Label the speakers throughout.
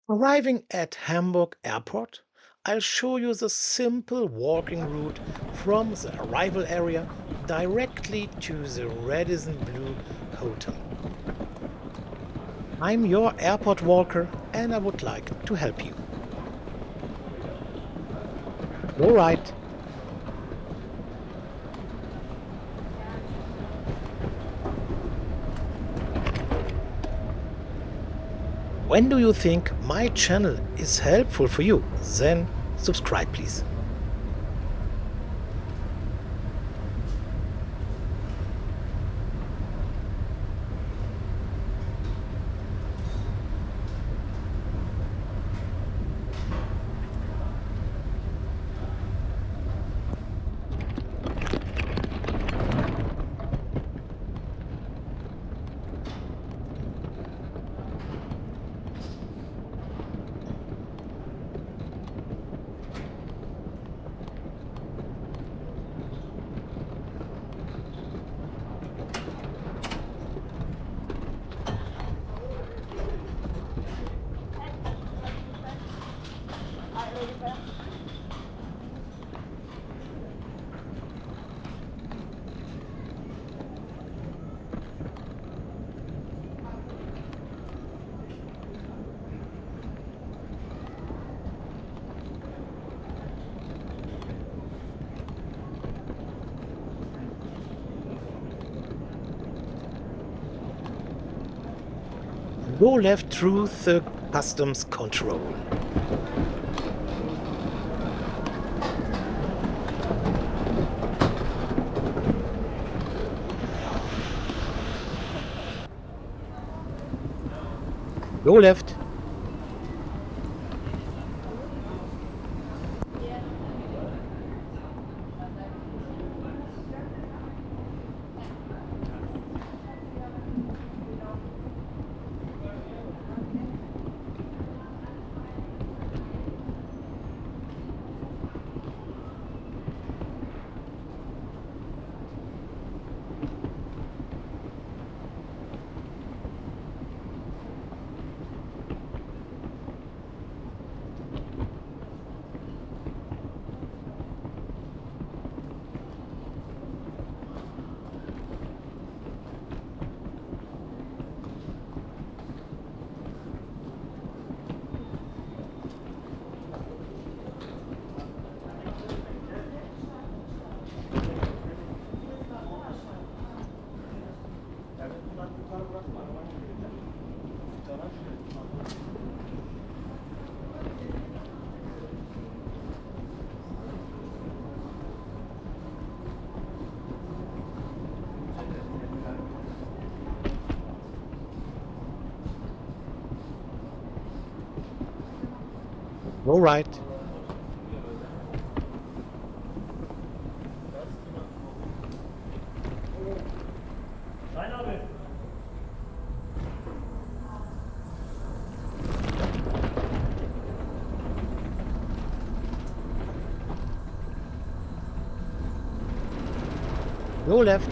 Speaker 1: Arriving at Hamburg Airport, I'll show you the simple walking route from the arrival area directly to the Radisson Blu Hotel. I'm your airport walker and I would like to help you. All right. When do you think my channel is helpful for you? Then subscribe, please. Go left through the customs control. Go left. Go right. Go left.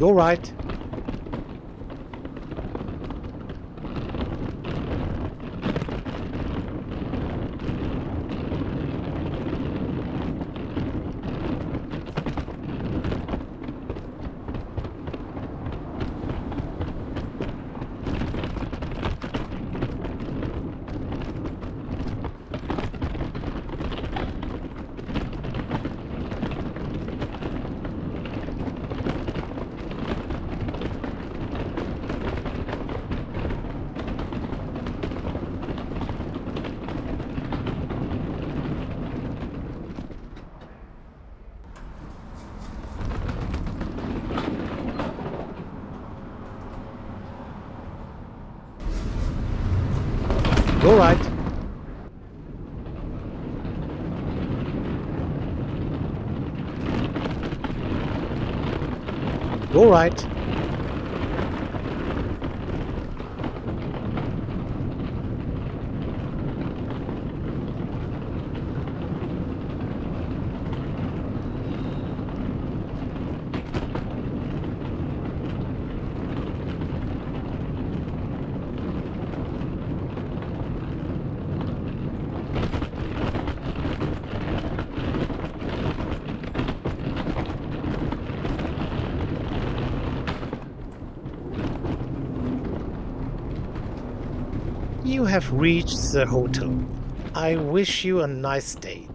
Speaker 1: Go right. Go right. Go right. You have reached the hotel. I wish you a nice day.